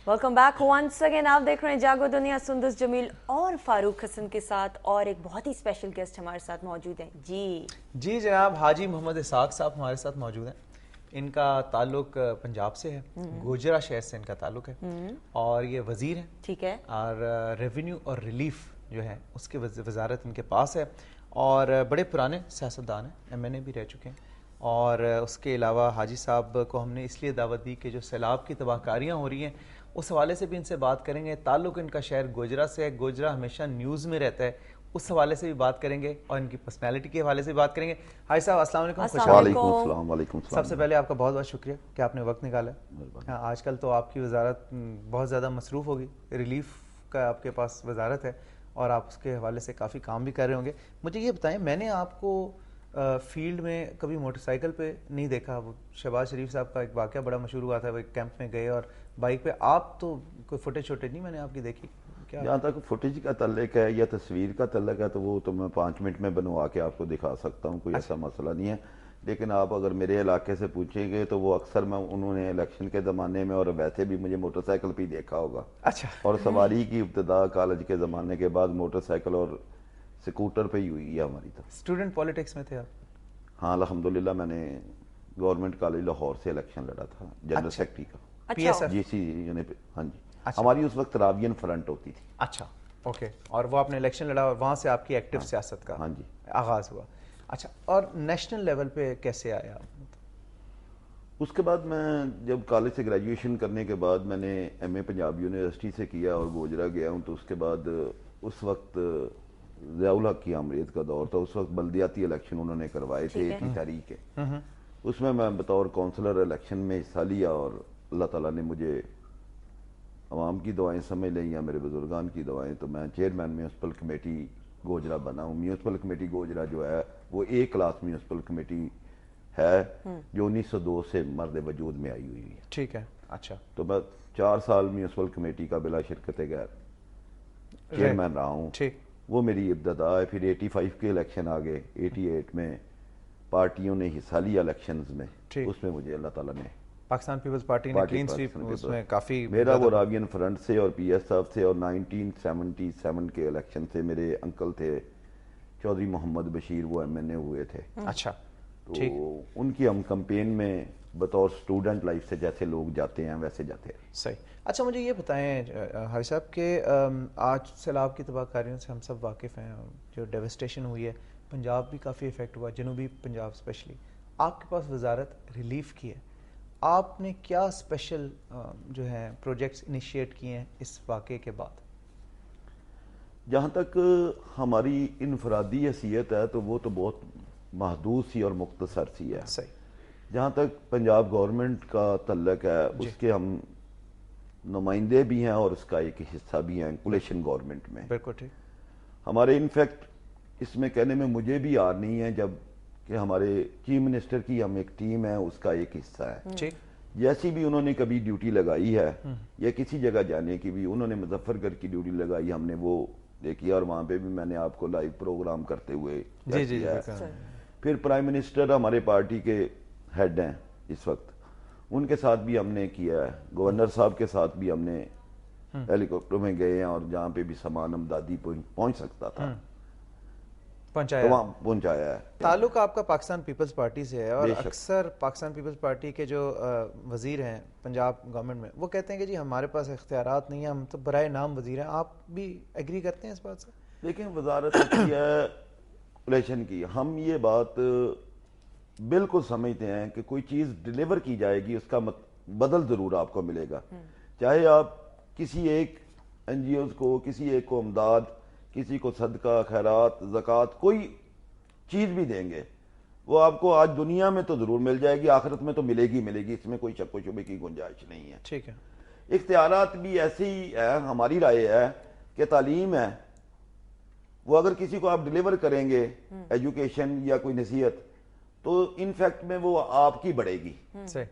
Welcome back once again. आप देख रहे हैं जागो दुनिया। सुंदस जमील और फारूक हसन के साथ और एक बहुत ही स्पेशल गेस्ट हमारे साथ मौजूद हैं। जी जनाब हाजी मोहम्मद इसाक साहब हमारे साथ मौजूद हैं। इनका ताल्लुक पंजाब से है, गोजरा शहर से इनका ताल्लुक है और ये वजीर हैं। ठीक है। और रेवेन्यू और रिलीफ जो है उसकी वजारत इनके पास है और बड़े पुराने सियासतदान हैं, MNA भी रह चुके हैं। और उसके अलावा हाजी साहब को हमने इसलिए दावत दी कि जो सैलाब की तबाहकारियाँ हो रही हैं उस हवाले से भी इनसे बात करेंगे। ताल्लुक इनका शहर गोजरा से है, गोजरा हमेशा न्यूज़ में रहता है, उस हवाले से भी बात करेंगे और इनकी पर्सनैलिटी के हवाले से भी बात करेंगे। हाजी साहब अस्सलाम वालेकुम। वालेकुम। सबसे पहले आपका बहुत बहुत शुक्रिया कि आपने वक्त निकाला। हाँ, आजकल तो आपकी वजारत बहुत ज़्यादा मसरूफ़ होगी, रिलीफ का आपके पास वजारत है और आप उसके हवाले से काफ़ी काम भी कर रहे होंगे। मुझे ये बताएं, मैंने आपको फील्ड में कभी मोटरसाइकिल पे नहीं देखा। वो शहबाज शरीफ साहब का एक वाक़या बड़ा मशहूर हुआ था, वो एक कैंप में गए और बाइक पे। आप तो कोई फुटेज नहीं मैंने आपकी देखी। क्या जहाँ तक फुटेज का तल्लक है या तस्वीर का तल्लक है तो वो तो मैं 5 मिनट में बनवा के आपको दिखा सकता हूँ, कोई ऐसा मसला नहीं है। लेकिन आप अगर मेरे इलाके से पूछेंगे तो वो अक्सर मैं उन्होंने इलेक्शन के ज़माने में और वैसे भी मुझे मोटरसाइकिल पे ही देखा होगा। अच्छा। और सवारी की इब्तदा कॉलेज के ज़माने के बाद मोटरसाइकिल और स्कूटर पे ही हुई है हमारी। तो स्टूडेंट पॉलिटिक्स में थे आप? हाँ, अल्हम्दुलिल्लाह मैंने गवर्नमेंट कॉलेज लाहौर से इलेक्शन लड़ा था, जनरल सेक्रेटरी का। अच्छा। GC unit. हाँ जी। अच्छा। हमारी उस वक्त रावियन फ्रंट होती थी। अच्छा, ओके। और वो आपने इलेक्शन लड़ा और वहाँ से आपकी एक्टिव सियासत का हाँ जी आगाज़ हुआ। अच्छा, और नेशनल लेवल पे कैसे आया आप? उसके बाद मैं जब कॉलेज से ग्रेजुएशन करने के बाद मैंने MA पंजाब यूनिवर्सिटी से किया और गोजरा गया हूँ। तो उसके बाद उस वक्त ज़ियाउल हक की आमरीत का दौर था। उस वक्त बल्दियाती इलेक्शन उन्होंने करवाए थे 1 तारीख के। उसमें मैं बतौर काउंसलर इलेक्शन में हिस्सा लिया और अल्लाह ताला ने मुझे अवाम की दुआएं समझ ली या मेरे बुजुर्गान की दुआएं, तो मैं चेयरमैन म्यूनसिपल कमेटी गोजरा बना हूँ। म्यूनसिपल कमेटी गोजरा जो है वो A क्लास म्यूनसिपल कमेटी है जो 1902 से मर्द वजूद में आई हुई है। ठीक है। अच्छा, तो मैं 4 साल म्यूनसिपल कमेटी का बिला शिरकत गैर चेयरमैन रहा हूँ। ठीक। वो मेरी इब्तदा है। फिर 85 के इलेक्शन आ गए, 88 में पार्टियों ने हिस्सा लिया इलेक्शंस में। उसमें मुझे अल्लाह ताला ने पाकिस्तान पीपल्स पार्टी ने क्लीन स्वीप उसमें काफ़ी मेरा वो रावियन फ्रंट से और PS साहब से और 1977 के इलेक्शन से मेरे अंकल थे चौधरी मोहम्मद बशीर, वो MNA हुए थे। अच्छा, तो उनकी हम कैंपेन में बतौर स्टूडेंट लाइफ से जैसे लोग जाते हैं वैसे जाते हैं। सही। अच्छा, मुझे ये बताएं हाजी साहब के आज सैलाब की तबाहकारियों से हम सब वाकिफ़ हैं, जो डेवस्टेशन हुई है, पंजाब भी काफ़ी इफेक्ट हुआ, जनूबी पंजाब स्पेशली। आपके पास वजारत रिलीफ की है, आपने क्या स्पेशल जो है प्रोजेक्ट्स इनिशिएट किए हैं इस वाक़े के बाद? जहाँ तक हमारी इनफरादी हैसियत है तो वो तो बहुत महदूद सी और मुख्तसर सी है। सही। जहाँ तक पंजाब गवर्नमेंट का तल्लक है उसके हम नुमाइंदे भी हैं और उसका एक हिस्सा भी हैं कोलिशन गवर्नमेंट में। बिल्कुल ठीक। हमारे इनफैक्ट इसमें कहने में मुझे भी याद नहीं है जब कि हमारे चीफ मिनिस्टर की हम एक टीम है उसका एक हिस्सा है। ठीक। जैसी भी उन्होंने कभी ड्यूटी लगाई है या किसी जगह जाने की भी, उन्होंने मुजफ्फरगढ़ की ड्यूटी लगाई, हमने वो देखी और वहाँ पे भी मैंने आपको लाइव प्रोग्राम करते हुए किया है। फिर प्राइम मिनिस्टर हमारे पार्टी के हेड हैं इस वक्त, उनके साथ भी हमने किया है। गवर्नर साहब के साथ भी हमने हेलीकॉप्टर में गए हैं और जहाँ पे भी सामान अमदादी पहुँच सकता था पहुंचाया, तो वहाँ पहुंचाया है। ताल्लुक आपका पाकिस्तान पीपल्स पार्टी से है और अक्सर पाकिस्तान पीपल्स पार्टी के जो वजीर हैं पंजाब गवर्नमेंट में वो कहते हैं कि जी हमारे पास इख्तियारात नहीं है, हम तो बराए नाम वजीर हैं। आप भी एग्री करते हैं इस बात से? लेकिन वजारत की है रिलेशन की, हम ये बात बिल्कुल समझते हैं कि कोई चीज़ डिलीवर की जाएगी उसका बदल ज़रूर आपको मिलेगा। चाहे आप किसी एक NGOs को, किसी एक को अमदाद, किसी को सदका, खैरात, ज़कात, कोई चीज़ भी देंगे वो आपको आज दुनिया में तो ज़रूर मिल जाएगी, आखिरत में तो मिलेगी मिलेगी, इसमें कोई शक व शुबे की गुंजाइश नहीं है। ठीक है। इख्तियारात भी ऐसे ही है, हमारी राय है कि तालीम है वो अगर किसी को आप डिलीवर करेंगे एजुकेशन या कोई नसीहत तो इनफैक्ट में वो आपकी बढ़ेगी।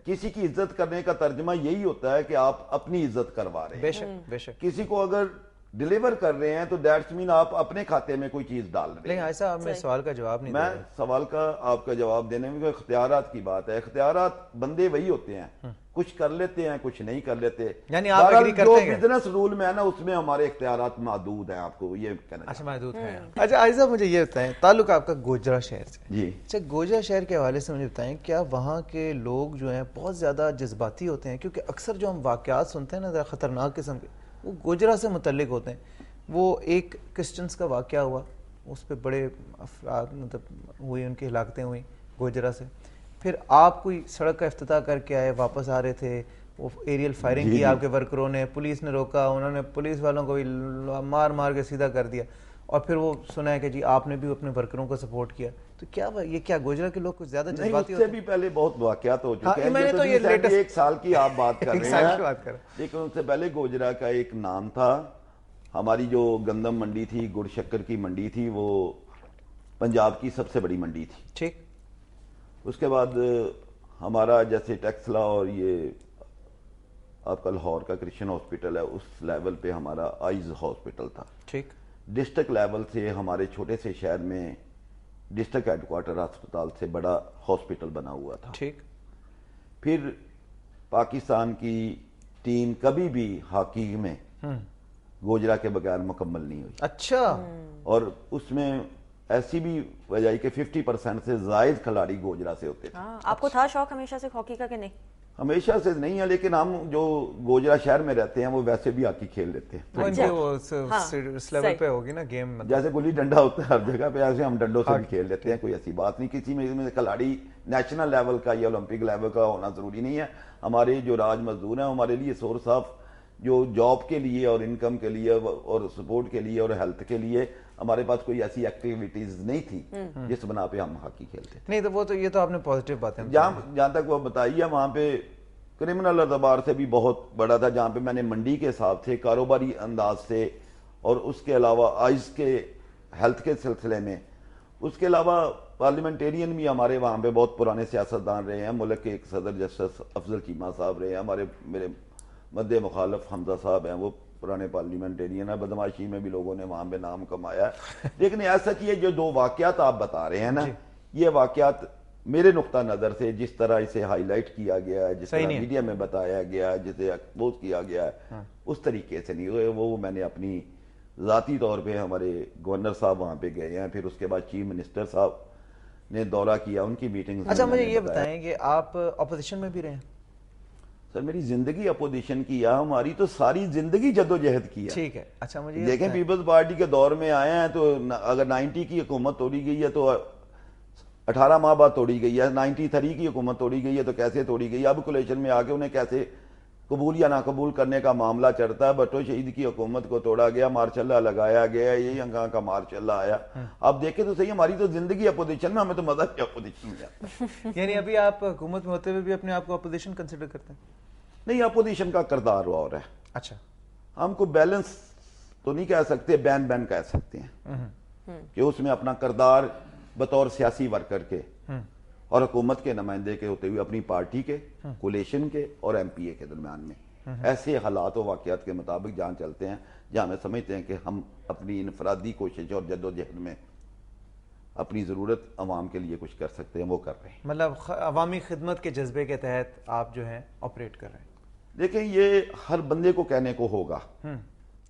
किसी की इज्जत करने का तर्जमा यही होता है कि आप अपनी इज्जत करवा रहे हैं। बेशक बेशक। किसी को अगर डिलीवर कर रहे हैं तो दैट्स मीन आप अपने खाते में कोई चीज डाल रहे हैं। लेकिन ऐसा मैं सवाल का जवाब नहीं मैं सवाल का आपका जवाब देने में इख्तियारात की बात है। इख्तियारात बंदे वही होते हैं کچھ کر لیتے ہیں کچھ نہیں کر لیتے. یعنی آپ ایگری کرتے ہیں جو بزنس رول میں ہے نا اس میں ہمارے اختیارات محدود ہیں, آپ کو یہ کہنا. اچھا محدود ہیں. اچھا عاجز صاحب مجھے یہ بتائیں, تعلق آپ کا گوجرا شہر سے. جی. اچھا گوجرا شہر کے حوالے سے مجھے بتائیں, کیا وہاں کے لوگ جو ہیں بہت زیادہ جذباتی ہوتے ہیں؟ کیونکہ اکثر جو ہم واقعات سنتے ہیں نا ذرا خطرناک قسم کے, وہ گوجرا سے متعلق ہوتے ہیں. وہ ایک کرسچنس کا واقعہ ہوا, اس پہ بڑے افراد مطلب ہوئی, ان کی ہلاکتیں ہوئیں گوجرا سے. پھر آپ کوئی سڑک کا افتتاح کر کے آئے, واپس آ رہے تھے, وہ ایریل فائرنگ کی آپ کے ورکروں نے, پولیس نے روکا, انہوں نے پولیس والوں کو بھی مار مار کے سیدھا کر دیا, اور پھر وہ سنا ہے کہ جی آپ نے بھی اپنے ورکروں کو سپورٹ کیا. تو کیا یہ کیا گوجرا کے لوگ کچھ زیادہ جذباتی ہوتے ہیں؟ اس سے بھی پہلے بہت واقعات ہو چکے ہیں. میں نے تو یہ لیٹسٹ 1 سال کی آپ بات کر رہے ہیں, لیکن اس سے پہلے گوجرا کا ایک نام تھا. ہماری جو گندم منڈی تھی, گڑ شکر کی منڈی تھی, وہ پنجاب کی سب سے بڑی منڈی تھی. ٹھیک. اس کے بعد ہمارا جیسے ٹیکسلا اور یہ آپ کا لاہور کا کرسچن ہاسپٹل ہے, اس لیول پہ ہمارا آئیز ہاسپٹل تھا. ٹھیک. ڈسٹرکٹ لیول سے ہمارے چھوٹے سے شہر میں ڈسٹرکٹ ہیڈ کوارٹر ہسپتال سے بڑا ہاسپٹل بنا ہوا تھا. ٹھیک. پھر پاکستان کی ٹیم کبھی بھی ہاکی میں گوجرا کے بغیر مکمل نہیں ہوئی. اچھا. اور اس میں ایسی بھی وجہ کہ 50% سے زائد کھلاڑی گوجرا سے ہوتے تھے. آپ کو تھا شوق ہمیشہ سے ہاکی کا کہ نہیں؟ ہمیشہ سے نہیں ہے, لیکن ہم جو گوجرا شہر میں رہتے ہیں وہ ویسے بھی ہاکی کھیل لیتے ہیں. اس لیول پہ ہوگی نا گیم, جیسے گلی ڈنڈا ہوتا ہے ہر جگہ پہ, ایسے ہم ڈنڈوں سے بھی کھیل لیتے ہیں. کوئی ایسی بات نہیں. کسی میں کھلاڑی نیشنل لیول کا یا اولمپک لیول کا ہونا ضروری نہیں ہے. ہمارے جو راج مزدور ہیں ہمارے لیے سورس آف جو جاب کے لیے اور انکم کے لیے اور سپورٹ کے لیے اور ہیلتھ کے لیے ہمارے پاس کوئی ایسی ایکٹیویٹیز نہیں تھی جس بنا پہ ہم ہاکی کھیلتے. نہیں تو وہ تو یہ تو آپ نے پازیٹیو باتیں. جہاں تک وہ بتائیے, وہاں پہ کرمنل اعتبار سے بھی بہت بڑا تھا, جہاں پہ میں نے منڈی کے حساب سے, کاروباری انداز سے, اور اس کے علاوہ آئز کے ہیلتھ کے سلسلے میں, اس کے علاوہ پارلیمنٹیرین بھی ہمارے وہاں پہ بہت پرانے سیاستدان رہے ہیں. ملک کے ایک صدر جسٹس افضل چیمہ صاحب رہے ہیں, میرے مد مخالف حمزہ صاحب ہیں, وہ پرانے پارلیمنٹیرین ہیں. بدماشی میں بھی لوگوں نے وہاں پہ نام کمایا ہے. لیکن ایسا کہ یہ جو واقعات آپ بتا رہے ہیں نا, یہ واقعات میرے نقطہ نظر سے جس طرح اسے ہائی لائٹ کیا گیا ہے, جس طرح میڈیا میں بتایا گیا ہے, جسے ایکسپوز کیا گیا ہے, اس طریقے سے نہیں ہوئے. وہ میں نے اپنی ذاتی طور پہ, ہمارے گورنر صاحب وہاں پہ گئے ہیں, پھر اس کے بعد چیف منسٹر صاحب نے دورہ کیا, ان کی میٹنگ. اچھا مجھے یہ بتائیں کہ آپ اپوزیشن میں بھی رہے ہیں؟ سر میری زندگی اپوزیشن کی ہے, ہماری تو ساری زندگی جدوجہد کی ہے. ٹھیک ہے. اچھا مجھے دیکھیں پیپلز پارٹی کے دور میں آئے ہیں تو اگر 90 کی حکومت توڑی گئی ہے تو 18 ماہ بعد توڑی گئی ہے, 93 کی حکومت توڑی گئی ہے تو کیسے توڑی گئی ہے, اب کولیشن میں آ کے انہیں کیسے قبول یا ناقبول کرنے کا معاملہ چڑھتا ہے. بھٹو شہید کی حکومت کو توڑا گیا, مارشاء اللہ لگایا گیا, یہی ہنگا کا مارشاء اللہ آیا. آپ دیکھیں تو صحیح, ہماری تو زندگی اپوزیشن میں, ہمیں تو مزہ بھی اپوزیشن میں آتا ہے. یعنی ابھی آپ حکومت میں ہوتے ہوئے بھی اپنے آپ کو اپوزیشن کنسیڈر کرتے ہیں؟ نہیں, اپوزیشن کا کردار اور ہے. اچھا. ہم کو بیلنس تو نہیں کہہ سکتے, بین کہہ سکتے ہیں کہ اس میں اپنا کردار بطور سیاسی ورکر کے اور حکومت کے نمائندے کے ہوتے ہوئے اپنی پارٹی کے, کولیشن کے اور ایم پی اے کے درمیان میں ایسے حالات و واقعات کے مطابق جہاں چلتے ہیں, جہاں ہمیں سمجھتے ہیں کہ ہم اپنی انفرادی کوشش اور جدوجہد میں اپنی ضرورت عوام کے لیے کچھ کر سکتے ہیں, وہ کر رہے ہیں. مطلب عوامی خدمت کے جذبے کے تحت آپ جو ہیں آپریٹ کر رہے ہیں. دیکھیں یہ ہر بندے کو کہنے کو ہوگا,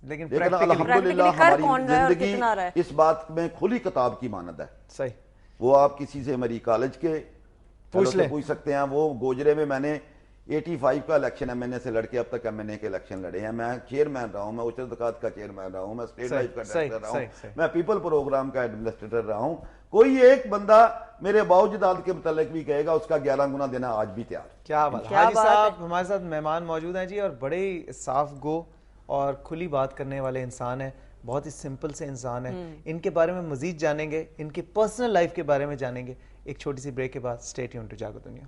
لیکن الحمدللہ ہماری زندگی اس بات میں کھلی کتاب کی مانند ہے. صحیح. وہ آپ کسی سے میری کالج کے پوچھ سکتے ہیں. وہ گوجرے میں نے 85 کا الیکشن ایم این اے سے لڑ کے اب تک ایم این اے کے الیکشن لڑے ہیں. میں چیئرمین رہا ہوں, میں اچھل زکوٰۃ کا چیئرمین رہا ہوں, میں اسٹیٹ لائف کا ڈائریکٹر رہا ہوں, میں پیپل پروگرام کا ایڈمنسٹریٹر رہا ہوں. کوئی ایک بندہ میرے باوجداد کے متعلق بھی کہے گا اس کا 11 گنا دینا آج بھی تیار. کیا بات. حاجی صاحب ہمارے ساتھ مہمان موجود ہیں جی, اور بڑے صاف گو اور کھلی بات کرنے والے انسان ہیں, بہت ہی سمپل سے انسان ہیں. ان کے بارے میں مزید جانیں گے, ان کی پرسنل لائف کے بارے میں جانیں گے ایک چھوٹی سی بریک کے بعد. اسٹے ٹیونڈ ٹو جاگو دنیا.